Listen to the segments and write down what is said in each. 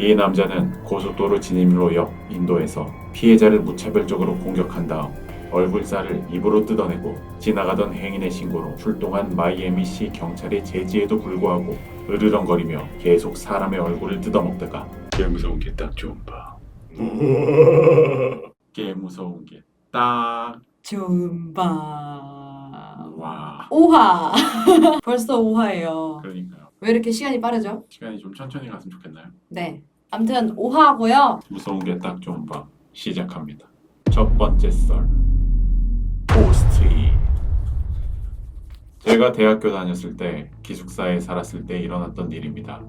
이 남자는 고속도로 진입로 옆 인도에서 피해자를 무차별적으로 공격한 다음 얼굴살을 입으로 뜯어내고 지나가던 행인의 신고로 출동한 마이애미시 경찰의 제지에도 불구하고 으르렁거리며 계속 사람의 얼굴을 뜯어먹다가 개 무서운 게 딱 좀 봐. 개 무서운 게 딱. 줌바. 와. 5화. 벌써 5화예요. 그러니까요. 왜 이렇게 시간이 빠르죠? 시간이 좀 천천히 갔으면 좋겠나요? 네. 아무튼 5화고요. 무서운 게 딱 좀 봐. 시작합니다. 첫 번째 썰. 포스트잇. 제가 대학교 다녔을 때 기숙사에 살았을 때 일어났던 일입니다.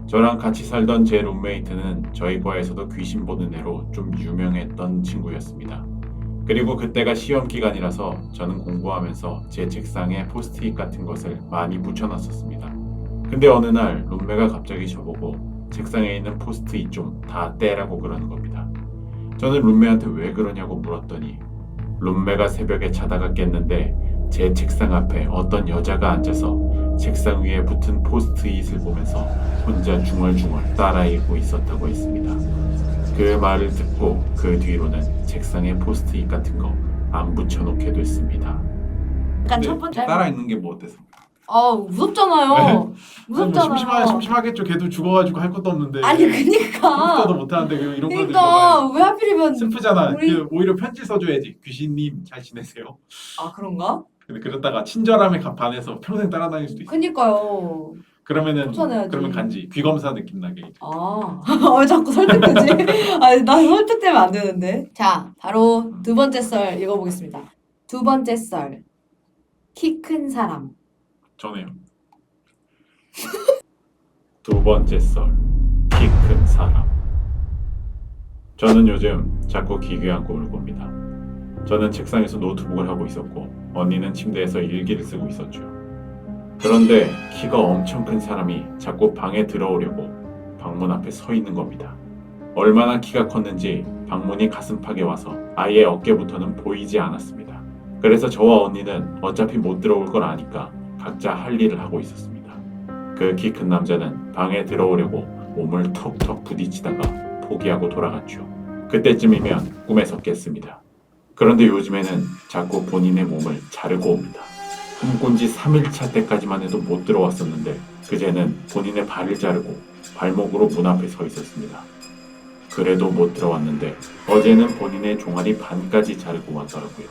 저랑 같이 살던 제 룸메이트는 저희 과에서도 귀신 보는 애로 좀 유명했던 친구였습니다. 그리고 그때가 시험 기간이라서 저는 공부하면서 제 책상에 포스트잇 같은 것을 많이 붙여놨었습니다. 근데 어느 날 룸메가 갑자기 저보고 책상에 있는 포스트잇 좀 다 떼라고 그러는 겁니다. 저는 룸메한테 왜 그러냐고 물었더니 룸메가 새벽에 자다가 깼는데 제 책상 앞에 어떤 여자가 앉아서 책상 위에 붙은 포스트잇을 보면서 혼자 중얼중얼 따라 읽고 있었다고 했습니다. 그 말을 듣고 그 뒤로는 책상에 포스트잇 같은 거 안 붙여놓게 됐습니다. 약간 첫 번째. 따라 읽는 게 뭐 어때서? 아 무섭잖아요. 무섭잖아요. 심심하겠죠. 걔도 죽어가지고 할 것도 없는데. 아니 컴퓨터도 그니까. 못하는데 이런 거 그니까 왜 하필이면 슬프잖아. 우리- 오히려 편지 써줘야지. 귀신님 잘 지내세요. 아 그런가? 근데 그러다가 친절함에 반해서 평생 따라다닐 수도 있어. 그니까요. 그러면은 쫓아내야지. 그러면 간지. 귀검사 느낌 나게. 아, 왜 자꾸 설득되지? 아니, 나 설득되면 안 되는데. 자, 바로 두 번째 썰 읽어보겠습니다. 두 번째 썰. 키 큰 사람. 전에요. 두 번째 썰. 키 큰 사람. 저는 요즘 자꾸 기괴한 꿈을 꿉니다. 저는 책상에서 노트북을 하고 있었고 언니는 침대에서 일기를 쓰고 있었죠. 그런데 키가 엄청 큰 사람이 자꾸 방에 들어오려고 방문 앞에 서 있는 겁니다. 얼마나 키가 컸는지 방문이 가슴팍에 와서 아예 어깨부터는 보이지 않았습니다. 그래서 저와 언니는 어차피 못 들어올 걸 아니까 각자 할 일을 하고 있었습니다. 그 키 큰 남자는 방에 들어오려고 몸을 턱턱 부딪히다가 포기하고 돌아갔죠. 그때쯤이면 꿈에서 깼습니다. 그런데 요즘에는 자꾸 본인의 몸을 자르고 옵니다. 꿈꾼 지 3일차 때까지만 해도 못 들어왔었는데 그제는 본인의 발을 자르고 발목으로 문 앞에 서 있었습니다. 그래도 못 들어왔는데 어제는 본인의 종아리 반까지 자르고 왔더라고요.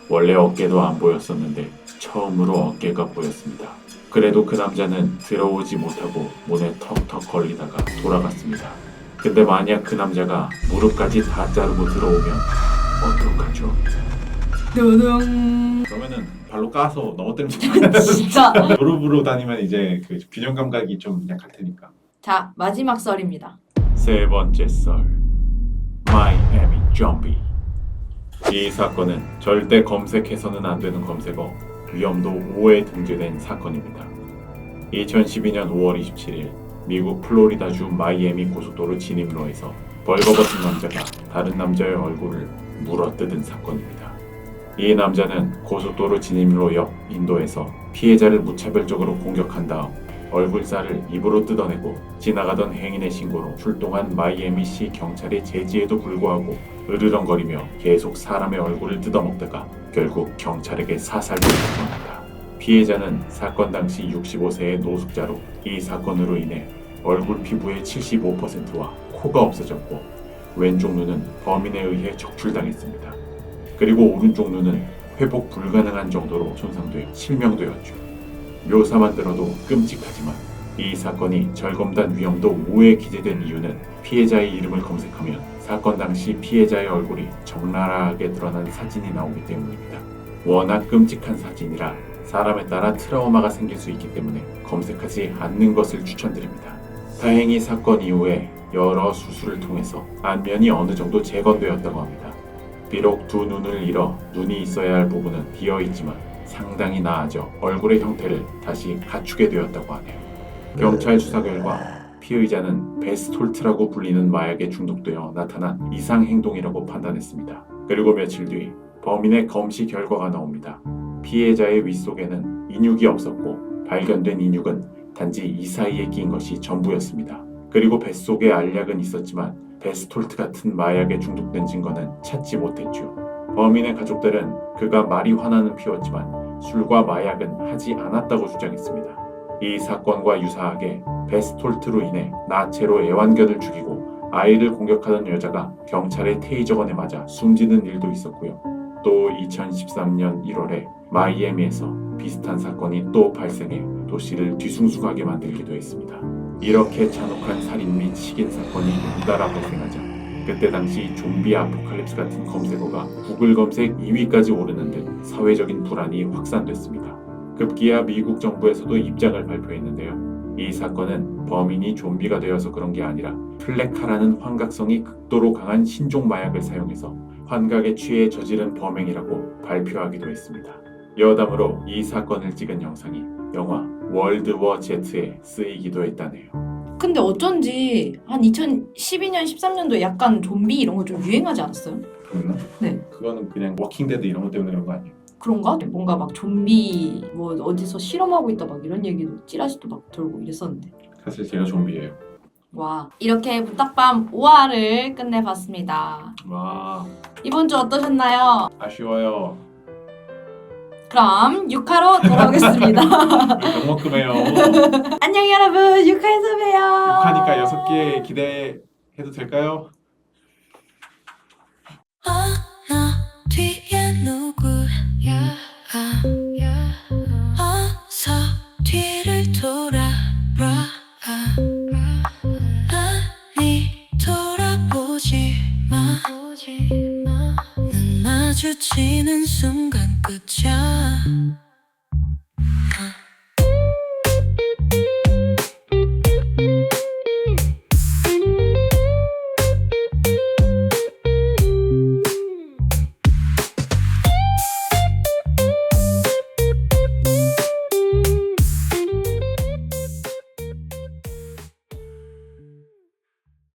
원래 어깨도 안 보였었는데 처음으로 어깨가 보였습니다. 그래도 그 남자는 들어오지 못하고 문에 턱턱 걸리다가 돌아갔습니다. 근데 만약 그 남자가 무릎까지 다 자르고 들어오면 어떡하죠? 두둥. 그러면은 발로 까서 넘어뜨리면 진짜. 무릎으로 다니면 이제 그 균형 감각이 좀 약할 테니까. 자, 마지막 썰입니다. 세 번째 썰. 마이애미 좀비. 이 사건은 절대 검색해서는 안 되는 검색어 위험도 5에 등재된 사건입니다. 2012년 5월 27일 미국 플로리다주 마이애미 고속도로 진입로에서 벌거벗은 남자가 다른 남자의 얼굴을 물어뜯은 사건입니다. 이 남자는 고속도로 진입로 옆 인도에서 피해자를 무차별적으로 공격한 다음 얼굴살을 입으로 뜯어내고 지나가던 행인의 신고로 출동한 마이애미시 경찰의 제지에도 불구하고 으르렁거리며 계속 사람의 얼굴을 뜯어먹다가 결국 경찰에게 사살당했습니다. 피해자는 사건 당시 65세의 노숙자로 이 사건으로 인해 얼굴 피부의 75%와 코가 없어졌고 왼쪽 눈은 범인에 의해 적출당했습니다. 그리고 오른쪽 눈은 회복 불가능한 정도로 손상돼 실명되었죠. 묘사만 들어도 끔찍하지만 이 사건이 절검단 위험도 5에 기재된 이유는 피해자의 이름을 검색하면 사건 당시 피해자의 얼굴이 적나라하게 드러난 사진이 나오기 때문입니다. 워낙 끔찍한 사진이라 사람에 따라 트라우마가 생길 수 있기 때문에 검색하지 않는 것을 추천드립니다. 다행히 사건 이후에 여러 수술을 통해서 안면이 어느 정도 재건되었다고 합니다. 비록 두 눈을 잃어 눈이 있어야 할 부분은 비어있지만 상당히 나아져 얼굴의 형태를 다시 갖추게 되었다고 하네요. 경찰 수사 결과 피의자는 베스톨트라고 불리는 마약에 중독되어 나타난 이상 행동이라고 판단했습니다. 그리고 며칠 뒤 범인의 검시 결과가 나옵니다. 피해자의 윗속에는 인육이 없었고 발견된 인육은 단지 이 사이에 낀 것이 전부였습니다. 그리고 뱃속에 알약은 있었지만 베스톨트 같은 마약에 중독된 증거는 찾지 못했죠. 범인의 가족들은 그가 마리화나는 피웠지만 술과 마약은 하지 않았다고 주장했습니다. 이 사건과 유사하게 베스톨트로 인해 나체로 애완견을 죽이고 아이를 공격하던 여자가 경찰의 테이저건에 맞아 숨지는 일도 있었고요. 또 2013년 1월에 마이애미에서 비슷한 사건이 또 발생해 도시를 뒤숭숭하게 만들기도 했습니다. 이렇게 잔혹한 살인 및 식인 사건이 연달아 발생하자 그때 당시 좀비 아포칼립스 같은 검색어가 구글 검색 2위까지 오르는 등 사회적인 불안이 확산됐습니다. 급기야 미국 정부에서도 입장을 발표했는데요. 이 사건은 범인이 좀비가 되어서 그런 게 아니라 플레카라는 환각성이 극도로 강한 신종 마약을 사용해서 환각에 취해 저지른 범행이라고 발표하기도 했습니다. 여담으로 이 사건을 찍은 영상이 영화 월드워 Z에 쓰이기도 했다네요. 근데 어쩐지 한 2012년, 13년도에 약간 좀비 이런 거 좀 유행하지 않았어요? 그랬나? 네. 그거는 그냥 워킹데드 이런 것 때문에 그런 거 아니에요? 그런가? 뭔가 막 좀비 뭐 어디서 실험하고 있다 막 이런 얘기도 찌라시도 막 돌고 이랬었는데. 사실 제가 좀비예요. 와, 이렇게 부탁밤 5화를 끝내봤습니다. 와, 이번 주 어떠셨나요? 아쉬워요. 그럼 6화로 돌아오겠습니다. 병먹금해요. 안녕 여러분, 6화에서 봬요. 하니까 6개 기대해도 될까요? 너 뒤에 누구야? 어서 뒤를 돌아봐. 아니 돌아보지 마. 눈 마주치는 순간 끝이야.